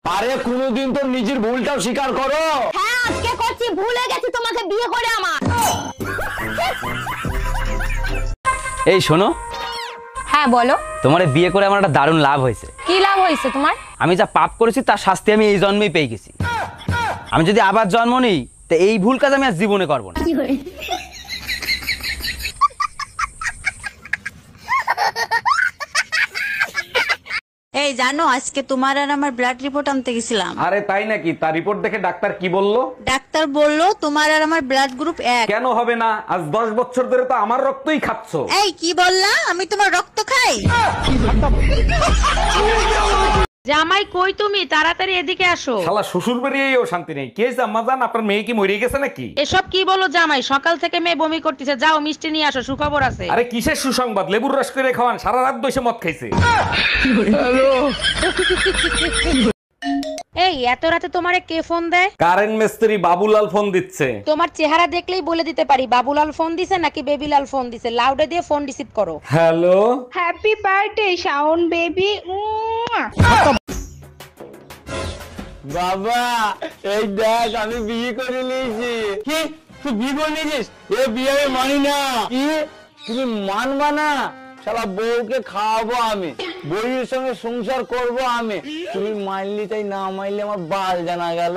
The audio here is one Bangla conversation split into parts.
আরে কোনোদিন তো নিজের ভুলটাও স্বীকার করো। হ্যাঁ আজকে করছি, ভুলে গেছি তোমাকে বিয়ে করে আমার। এই শোনো। হ্যাঁ বলো। তোমার বিয়ে করে আমার একটা দারুণ লাভ হয়েছে। কি লাভ হয়েছে তোমার? আমি যা পাপ করেছি তার শাস্তি আমি এই জন্মেই পেয়ে গেছি। আমি যদি আবার জন্ম নিই তো এই ভুল কাজ আমি আর জীবনে করবো না। এই জানো আজকে তোমার আর আমার ব্লাড রিপোর্ট আনতে গেছিলাম। আরে তাই নাকি? তার রিপোর্ট দেখে ডাক্তার কি বললো? ডাক্তার বললো তোমার আর আমার ব্লাড গ্রুপ 1। কেন হবে না? আজ 10 বছর ধরে তো আমার রক্তই খাচ্ছো। এই কি বললা? আমি তোমার রক্ত খাই? জামাই কই তুমি? তাড়াতাড়ি এদিকে আসো। শালা শ্বশুর বাড়িয়েও শান্তি নেই। কে জাম্মা জান, আপনার মেয়ে কি মরে গেছে নাকি? এসব কি বলো জামাই? সকাল থেকে মেয়ে বমি করতেছে, যাও মিষ্টি নিয়ে আসো, সুখবর আছে। আরে কিসের সুসংবাদ? লেবুর রস করে খাওয়ান, সারা রাত বসে মদ খাইছে। এই এত রাতে তোমারে কে ফোন দেয়? কারেন্ট মিস্ত্রি বাবুলাল ফোন দিচ্ছে। তোমার চেহারা দেখলেই বলে দিতে পারি বাবুলাল ফোন দিছে নাকি বেবিলাল ফোন দিছে। লাউডে দিয়ে ফোন রিসিভ করো। Hello, happy birthday Shaon baby. বাবা এই দেখ আমি বিয়ে করে নিয়েছি। কি তুই বিয়ে করে নিয়েছিস? এ বিয়ে আমি মানি না। কি তুমি মানবা না? শালা বউকে খাওয়াবো আমি, বউয়ের সঙ্গে সংসার করব আমি। তুমি মানলি তাই, না মানলে আমার বাল জানা গেল।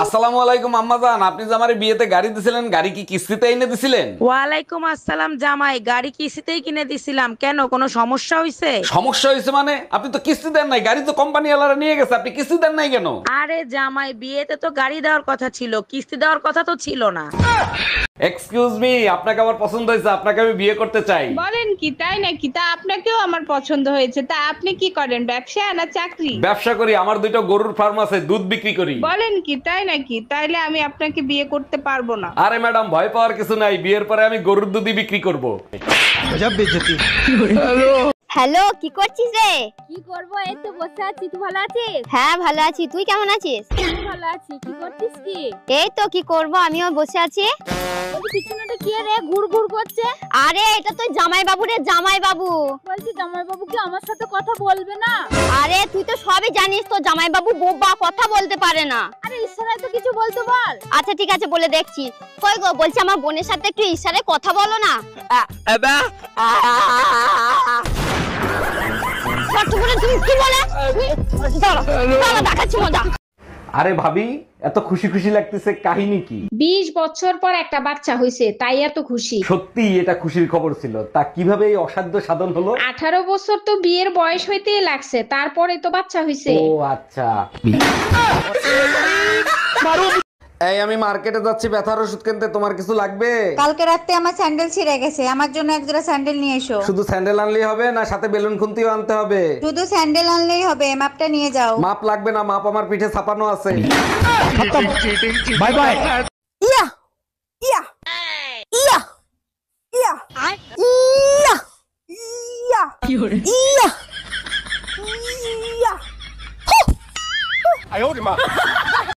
আসসালামু আলাইকুম আম্মাজান, আপনি যে আমার বিয়েতে গাড়ি দিছিলেন, গাড়ি কি কিস্তিতে এনে দিছিলেন? ওয়ালাইকুম আসসালাম জামাই, গাড়ি কিস্তিতেই কিনে দিছিলাম। কেন কোনো সমস্যা হইছে? সমস্যা হয়েছে মানে? আপনি তো কিস্তি দেন নাই, গাড়ি তো কোম্পানি ওয়ালারা নিয়ে গেছে, আপনি কিস্তি দেন নাই কেন? আরে জামাই বিয়েতে তো গাড়ি দেওয়ার কথা ছিল, কিস্তি দেওয়ার কথা তো ছিল না। এক্সকিউজ মি, আপনাকে আমার পছন্দ হয়েছে, আপনাকে আমি বিয়ে করতে চাই। বলেন কি, তাই নাকি? তা আপনাকেও আমার পছন্দ হয়েছে। তা আপনি কি করেন, ব্যবসা না চাকরি? ব্যবসা করি, আমার দুইটা গরুর ফার্ম আছে, দুধ বিক্রি করি। বলেন কি, তাই নাকি? তাইলে আমি আপনাকে বিয়ে করতে পারবো না। আরে ম্যাডাম ভয় পাওয়ার কিছু নাই, বিয়ের পরে আমি গরুর দুধই বিক্রি করব। হ্যালো, কি করছিস রে? কি করবো, এই তো বসে আছি। তুই ভালো আছিস? হ্যাঁ ভালো আছি, তুই কেমন আছিস? আমি ভালো আছি। কি করছিস কি? এই তো কি করব, আমিও বসে আছি। বলছি পিছনেটা কি রে ঘুর ঘুর করছে? আরে এটা তো জামাই বাবু রে, জামাই বাবু। বলছি জামাই বাবু কি আমার সাথে কথা বলবে না? আরে তুই তো সবই জানিস, তো জামাই বাবু বোবা, কথা বলতে পারে না। আরে ইশারায় তো কিছু বলতে বল। আচ্ছা ঠিক আছে, বলে দেখছি। কই গো, বলছি আমার বোনের সাথে একটু ইশারায় কথা বলো না। তুমি কি বলে? দেখাচ্ছি মজা। আরে ভাবি, এত খুশি খুশি লাগতেছে, কাহিনী কি? 20 বছর পর একটা বাচ্চা হয়েছে, তাই এত খুশি। সত্যি এটা খুশির খবর ছিল। তা কিভাবে এই অসাধ্য সাধন হলো? 18 বছর তো বিয়ের বয়স হইতেই লাগছে, তারপরে তো বাচ্চা হয়েছে। ও আচ্ছা। এই আমি মার্কেটে যাচ্ছি ব্যথার ওষুধ কিনতে, তোমার কিছু লাগবে? কালকে রাতে আমার স্যান্ডেল ছিঁড়ে গেছে, আমার জন্য এক জোড়া স্যান্ডেল নিয়ে এসো। শুধু স্যান্ডেল আনলেই হবে না, সাথে বেলুন খুন্তিও আনতে হবে? শুধু স্যান্ডেল আনলেই হবে, মাপটা নিয়ে যাও। মাপ লাগবে না, মাপ আমার পিঠে ছাপানো আছে। Bye bye. ইয়া ইয়া ইয়া ইয়া ইয়া ইয়া ইয়া ইয়া